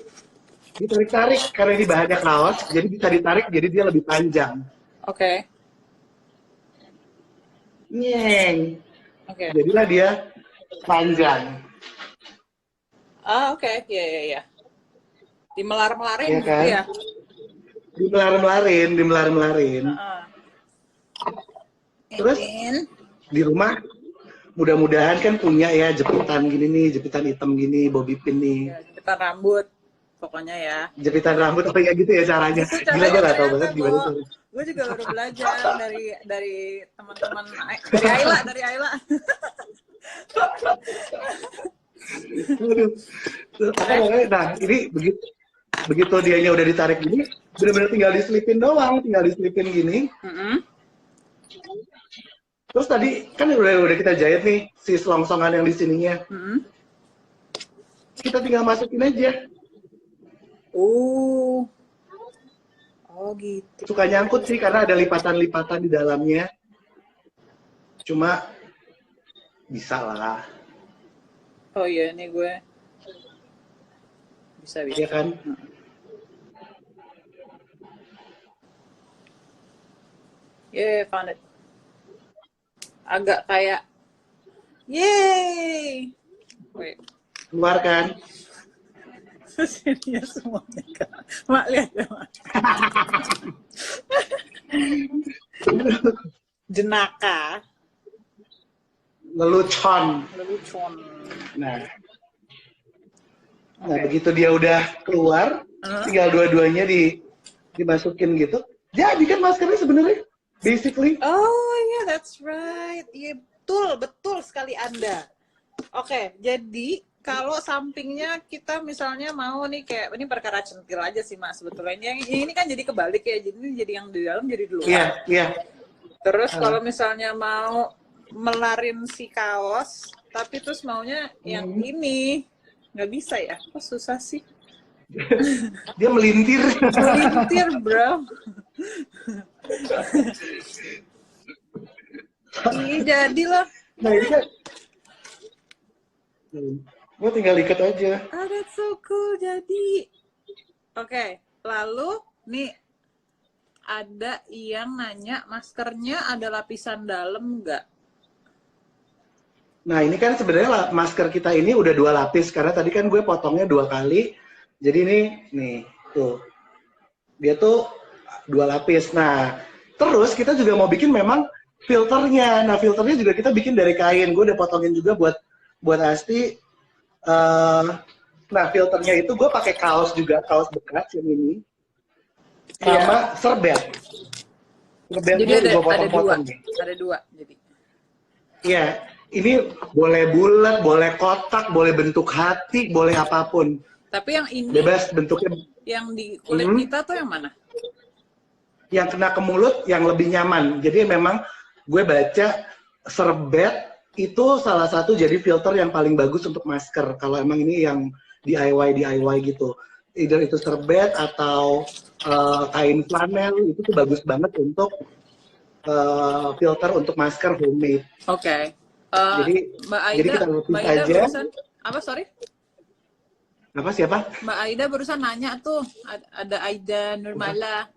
ditarik-tarik karena ini bahannya kaos, jadi bisa ditarik jadi dia lebih panjang. Oke. Nyeng. Oke. Jadilah dia panjang. Oke. Ya. Dimelar-melarin Ya gitu kan? ya. Dimelar-melarin. Terus di rumah mudah-mudahan kan punya ya jepitan gini nih, jepitan hitam gini, bobby pin nih. Ya, jepitan rambut pokoknya ya. Jepitan rambut apa ya gitu ya caranya. Gila gue gak tau banget gimana tuh. Gue juga baru belajar dari teman-teman dari Ayla. Nah ini begitu dianya udah ditarik gini, bener-bener tinggal diselipin doang, tinggal diselipin gini. Terus tadi kan udah kita jahit nih si selongsongan yang di sininya. Kita tinggal masukin aja. Oh gitu. Suka nyangkut sih karena ada lipatan-lipatan di dalamnya. Cuma bisa lah. Oh iya, ini gue bisa. Iya kan? Found it. Agak kayak yay. Wait. Keluar kan? Sini ya semuanya. Mak lihat ya, Mak. Jenaka. Lelucon. Nah, begitu dia udah keluar, tinggal dua-duanya dimasukin gitu. Jadi kan maskernya sebenarnya, basically. Oh yeah, that's right. Iya, betul sekali Anda. Oke, jadi kalau sampingnya kita misalnya mau nih kayak ini perkara centil aja sih Mas sebetulnya. Ini kan jadi kebalik ya, jadi yang di dalam jadi di luar. Iya. Terus kalau misalnya mau melarin si kaos, tapi terus maunya yang ini nggak bisa ya? Kok susah sih? Dia melintir. Melintir, bro. Iya, jadilah. Nah ini kan, gue tinggal ikat aja. That's so cool, jadi. Oke, lalu nih ada yang nanya maskernya ada lapisan dalam nggak? Nah ini kan sebenarnya masker kita ini udah 2 lapis karena tadi kan gue potongnya 2 kali. Jadi nih tuh dia tuh 2 lapis. Nah terus kita juga mau bikin memang filternya. Nah filternya juga kita bikin dari kain. Gue udah potongin juga buat Asti. Nah filternya itu gue pakai kaos juga, kaos bekas yang ini sama serbet. Serbetnya Jadi gue potong-potong nih. Ada 2 jadi. Iya. Ini boleh bulat, boleh kotak, boleh bentuk hati, boleh apapun. Tapi yang ini bebas bentuknya. Yang di kulit kita tuh yang mana? Yang kena ke mulut yang lebih nyaman. Jadi memang gue baca serbet itu salah satu jadi filter yang paling bagus untuk masker. Kalau emang ini yang DIY gitu. Either itu serbet atau kain flanel itu tuh bagus banget untuk filter untuk masker homemade. Oke. Jadi Mbak Aida, jadi kita lapis aja. Barusan, apa sorry? Apa siapa? Mbak Aida barusan nanya tuh, ada Aida Nurmala.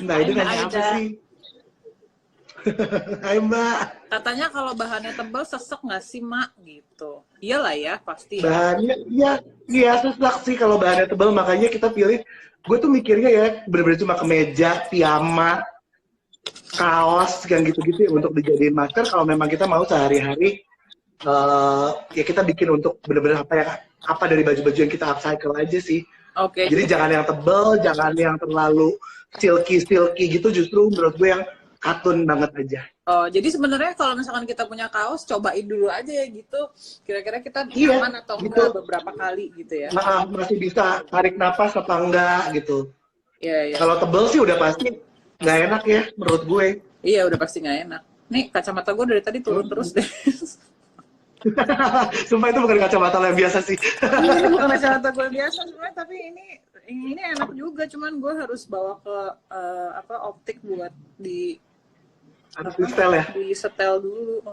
Mbak Hai Aida Mbak nanya apa Aida. sih? Hai Mbak. Katanya kalau bahannya tebal sesek nggak sih Mak? Gitu. Iyalah ya, pasti ya. Bahannya, iya sesak sih kalau bahannya tebal, makanya kita pilih. Gue tuh mikirnya ya bener-bener cuma kemeja, piyama, kaos yang gitu-gitu ya, untuk dijadiin masker. Kalau memang kita mau sehari-hari, ya kita bikin untuk bener-bener apa dari baju-baju yang kita upcycle aja sih. Oke. Jadi jangan yang tebel, jangan yang terlalu silky gitu, justru menurut gue yang katun banget aja. Oh, jadi sebenarnya kalau misalkan kita punya kaos, cobain dulu aja ya gitu. Kira-kira kita Iya, nyaman atau gitu. enggak beberapa kali gitu ya. Nah, masih bisa tarik napas apa enggak gitu. Iya, iya. Kalau tebel sih udah pasti nggak enak ya menurut gue. Iya, udah pasti nggak enak. Nih, kacamata gue dari tadi turun terus deh. Sumpah itu bukan kacamata yang biasa sih. Ini bukan kacamata gue biasa sebenarnya, tapi ini enak juga. Cuman gue harus bawa ke optik buat di Harus di setel ya. Di setel dulu.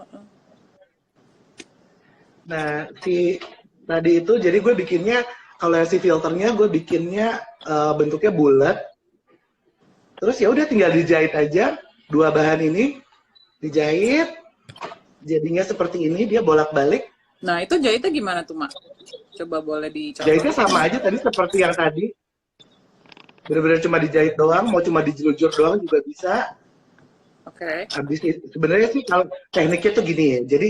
Nah, si tadi itu jadi gue bikinnya, kalau si filternya gue bikinnya bentuknya bulat. Terus ya udah tinggal dijahit aja dua bahan ini, dijahit jadinya seperti ini, dia bolak-balik. Nah, itu jahitnya gimana tuh, Mak? Coba boleh dicoba. Jahitnya sama aja tadi seperti yang tadi. Bener-bener cuma dijahit doang, mau cuma dijelujur doang juga bisa. Oke. Habis itu sebenarnya sih kalau tekniknya tuh gini ya. Jadi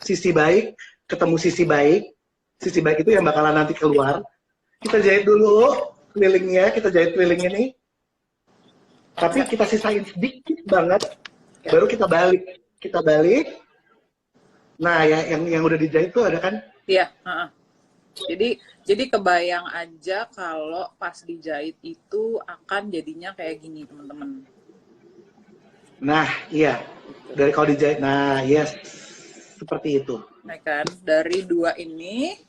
sisi baik ketemu sisi baik itu yang bakalan nanti keluar. Kita jahit dulu kelilingnya, kita jahit keliling ini. Tapi kita sisain sedikit banget, baru kita balik. Nah, ya yang udah dijahit tuh ada kan? Iya. Jadi kebayang aja kalau pas dijahit itu akan jadinya kayak gini, teman-teman. Nah, iya. Dari kalau dijahit, nah, yes. Seperti itu. Nah kan, dari dua ini,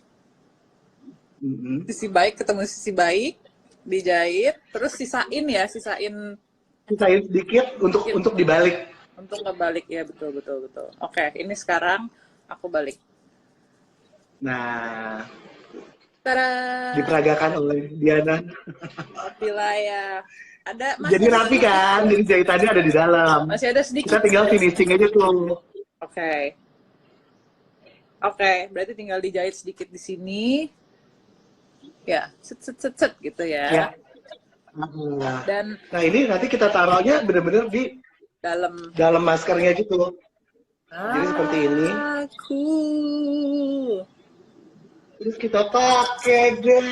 sisi baik ketemu sisi baik, dijahit, terus sisain sedikit untuk dibalik. Untuk kebalik, ya betul. Oke, ini sekarang aku balik. Nah, Tada! diperagakan oleh Diana. Bila ya. Jadi rapi kan, jadi jahitannya ada di dalam. Masih ada sedikit. Kita tinggal finishing aja tuh. Oke, berarti tinggal dijahit sedikit di sini. Ya, set gitu ya. Dan nah ini nanti kita taruhnya bener-bener di dalam maskernya gitu. Jadi seperti ini. Cool. Terus kita pakai deh.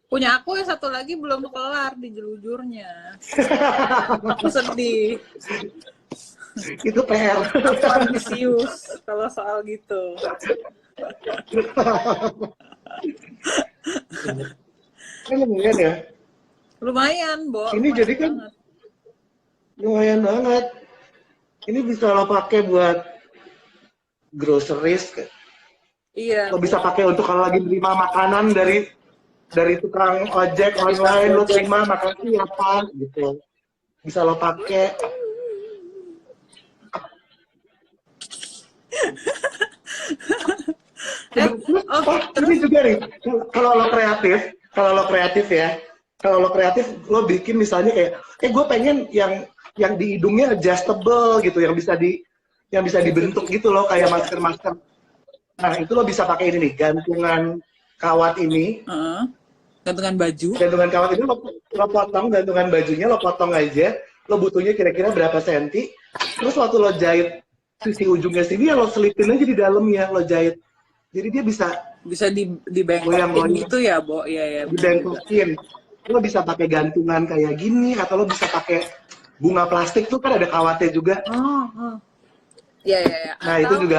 Punya aku yang satu lagi belum kelar di jelujurnya. Aku sedih. Itu PR. Aku ambisius kalau soal gitu. Kan lumayan ya. Lumayan, Bo. Ini jadi kan banget. Lumayan banget. Ini bisa lo pakai buat groceries. Iya. Lo bisa pakai untuk kalau lagi beli makanan dari tukang ojek online, lo terima makasih apa gitu. Bisa lo pakai. Ini juga nih, kalau lo kreatif lo bikin misalnya kayak, gue pengen yang di hidungnya adjustable gitu, yang bisa dibentuk gitu loh, kayak masker. Nah itu lo bisa pakai ini nih, gantungan kawat ini. Gantungan baju. Gantungan kawat ini lo potong, gantungan bajunya lo potong aja, lo butuhnya kira-kira berapa senti, terus waktu lo jahit sisi ujungnya sini ya lo selipin aja di dalamnya, lo jahit. Jadi dia bisa dibengkokin gitu ya, Bo? Iya. Dibengkokin. Lo bisa pakai gantungan kayak gini, atau lo bisa pakai bunga plastik tuh kan ada kawatnya juga. Iya. Nah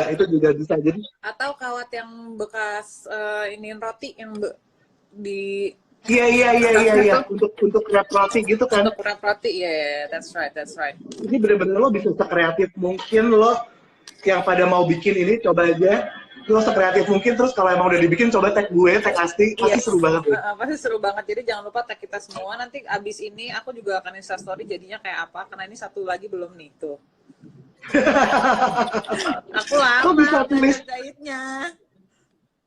itu juga bisa jadi. Atau kawat yang bekas iniin roti yang di. Iya. Untuk wrap roti gitu kan. Untuk wrap roti, iya. That's right. Ini bener-bener lo bisa sekreatif mungkin lo yang pada mau bikin ini, coba aja. Lo sekreatif mungkin, terus kalau emang udah dibikin coba tag gue, tag Asti, pasti seru banget. Pasti seru banget, jadi jangan lupa tag kita semua. Nanti abis ini aku juga akan instastory jadinya kayak apa, karena ini satu lagi belum nih tuh. Aku lama bisa tulis jahitnya.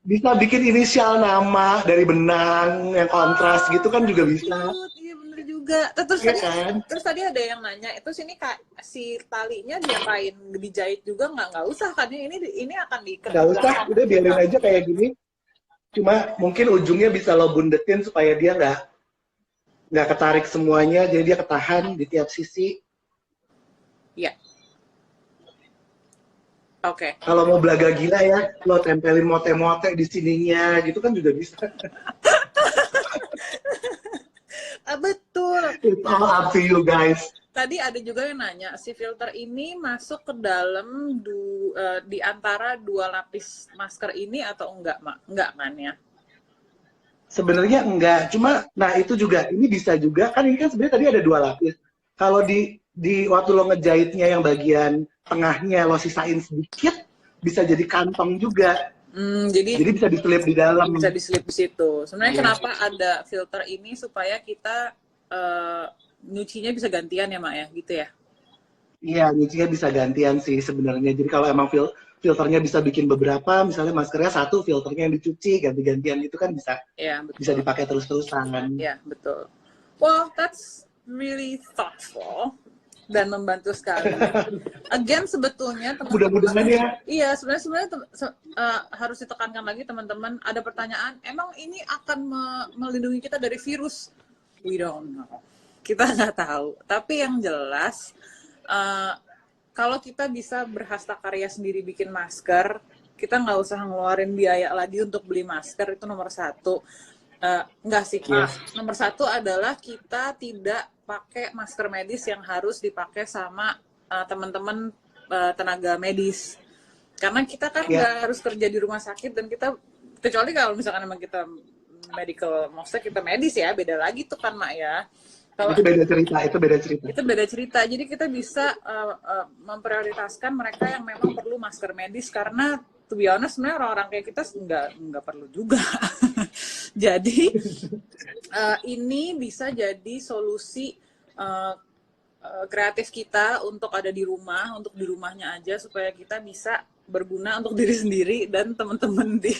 Bisa bikin inisial nama dari benang yang kontras gitu kan juga bisa. Iya bener juga. Terus Iya tadi, kan? terus tadi ada yang nanya, itu sini si talinya diapain? Dijahit juga nggak usah kan? Ini akan diikat. Nggak usah, udah biarin aja kayak gini. Cuma mungkin ujungnya bisa lo bundetin supaya dia nggak ketarik semuanya, jadi dia ketahan di tiap sisi. Iya. Oke. Kalau mau belaga gila ya, lo tempelin mote-mote di sininya, gitu kan juga bisa. Betul. It's all up to you guys. Tadi ada juga yang nanya, si filter ini masuk ke dalam di antara 2 lapis masker ini atau enggak, Mak? Enggak kan ya? Sebenarnya enggak, cuma nah itu juga ini bisa juga kan ini kan sebenarnya tadi ada 2 lapis. Kalau di waktu lo ngejahitnya yang bagian tengahnya lo sisain sedikit, bisa jadi kantong juga. Jadi bisa diselip di dalam. Bisa diselip di situ. Sebenarnya kenapa ada filter ini supaya kita nyucinya bisa gantian ya, Mak ya, gitu ya? Iya, nyucinya bisa gantian sih sebenarnya. Jadi kalau emang filternya bisa bikin beberapa, misalnya maskernya 1, filternya yang dicuci, ganti-gantian itu kan bisa bisa dipakai terus-terusan. Iya, betul. Well, that's really thoughtful dan membantu sekali. Again, sebetulnya mudah-mudahan ya. Iya, sebenarnya harus ditekankan lagi teman-teman. Ada pertanyaan, emang ini akan melindungi kita dari virus? We don't know. Kita nggak tahu. Tapi yang jelas, kalau kita bisa berhasta karya sendiri bikin masker, kita nggak usah ngeluarin biaya lagi untuk beli masker, itu nomor 1. Enggak sih, nomor 1 adalah kita tidak pakai masker medis yang harus dipakai sama teman-teman tenaga medis. Karena kita kan nggak harus kerja di rumah sakit, dan kita, kecuali kalau misalkan memang kita medical, maksudnya kita medis ya, beda lagi tuh kan, Mak ya. Itu beda cerita. Itu beda cerita. Jadi kita bisa memprioritaskan mereka yang memang perlu masker medis, karena to be honest sebenarnya orang-orang kayak kita nggak perlu juga. Jadi ini bisa jadi solusi kreatif kita untuk ada di rumah, untuk di rumahnya aja, supaya kita bisa berguna untuk diri sendiri dan teman-teman di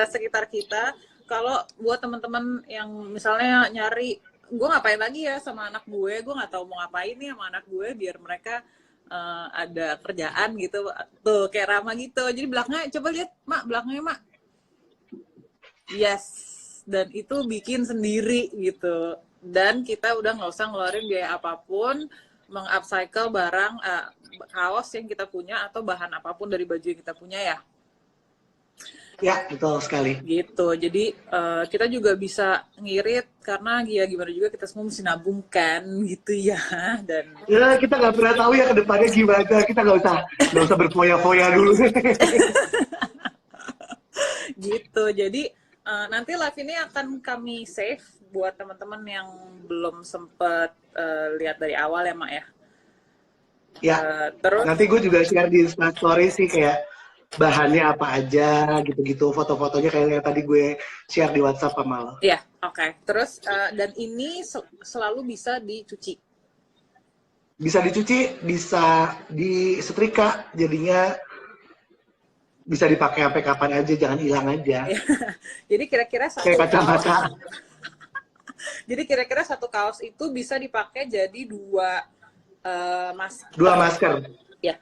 sekitar kita. Kalau buat teman-teman yang misalnya nyari, gue ngapain lagi ya sama anak gue nggak tahu mau ngapain nih sama anak gue biar mereka ada kerjaan gitu, tuh kayak Rama gitu. Jadi belakangnya, coba lihat Mak, belakangnya Mak. Yes, dan itu bikin sendiri gitu. Dan kita udah nggak usah ngeluarin biaya apapun, meng-upcycle barang, kaos yang kita punya atau bahan apapun dari baju yang kita punya ya. Ya, betul sekali. Gitu, jadi kita juga bisa ngirit, karena ya gimana juga kita semua mesti nabung kan, gitu ya. Dan ya kita nggak pernah tahu ya ke depannya gimana, kita nggak usah berfoya-foya dulu. Gitu, jadi nanti live ini akan kami save buat teman-teman yang belum sempet lihat dari awal ya, Mak ya. Ya, terus nanti gue juga share di Instastory sih kayak bahannya apa aja gitu-gitu, foto-fotonya kayak yang tadi gue share di WhatsApp sama lo. Iya, oke. Terus dan ini selalu bisa dicuci. Bisa dicuci, bisa disetrika, jadinya bisa dipakai sampai kapan aja, jangan hilang aja. Jadi kira-kira kayak kacamata. Jadi kira-kira satu kaos itu bisa dipakai jadi 2 masker. 2 masker. Ya.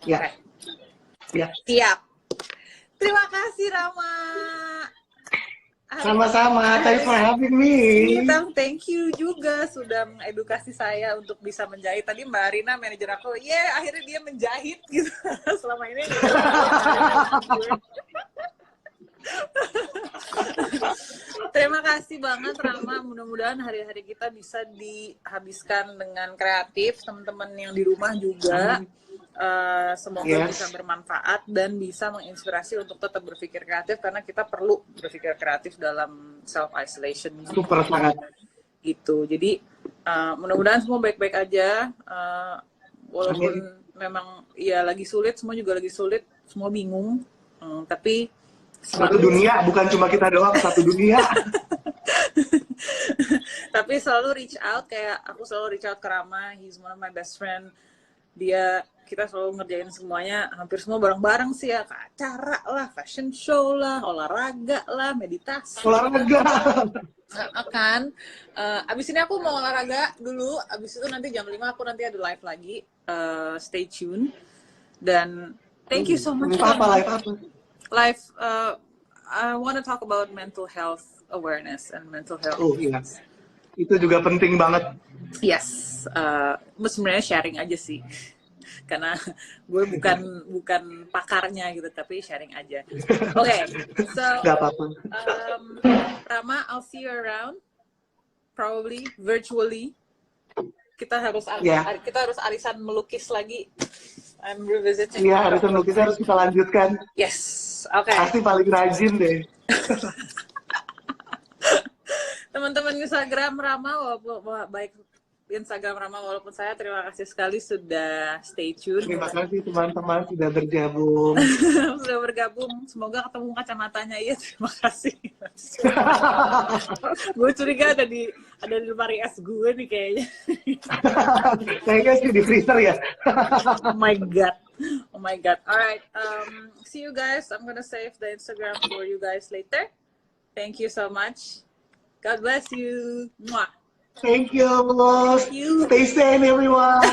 Ya. Okay. Ya. Siap. Terima kasih Rama. Sama-sama. Thanks for having me. Thank you juga sudah mengedukasi saya untuk bisa menjahit. Tadi Mbak Rina, manajer aku, akhirnya dia menjahit gitu. Selama ini. Terima kasih banget Rama. Mudah-mudahan hari-hari kita bisa dihabiskan dengan kreatif. Teman-teman yang di rumah juga. Semoga bisa bermanfaat dan bisa menginspirasi untuk tetap berpikir kreatif, karena kita perlu berpikir kreatif dalam self isolation. Super sangat. Gitu. Jadi mudah-mudahan semua baik-baik aja. Walaupun memang ya lagi sulit, semua juga lagi sulit, semua bingung. Tapi satu dunia, bukan cuma kita doang, satu dunia. Tapi selalu reach out, kayak aku selalu reach out ke Rama. He's one of my best friend. kita selalu ngerjain semuanya, hampir semua bareng-bareng sih ya, ke acara lah, fashion show lah, olahraga lah, meditasi. Olahraga. Kan, abis ini aku mau olahraga dulu, abis itu nanti jam 5 aku nanti ada live lagi, stay tune. Dan thank you so much. Live apa? Live, I want to talk about mental health awareness and mental health. Oh iya, itu juga penting banget. Yes, sebenarnya sharing aja sih. Karena gue bukan pakarnya gitu, tapi sharing aja. Oke, so Gak apa-apa. Rama, I'll see you around, probably virtually. Kita harus arisan melukis lagi. I'm revisiting. Iya, arisan melukis harus kita lanjutkan. Yes, oke. Pasti paling rajin deh. Teman-teman Instagram Rama, baik Instagram Rama walaupun saya, terima kasih sekali sudah stay tune. Terima kasih teman-teman sudah bergabung. Sudah bergabung, semoga ketemu kacamatanya ya. Terima kasih. Gue curiga ada di lemari es gue nih kayaknya. Kayaknya sih di freezer ya. Oh my god. Alright, see you guys. I'm gonna save the Instagram for you guys later. Thank you so much. God bless you. Mwah. Thank you. Stay sane, everyone.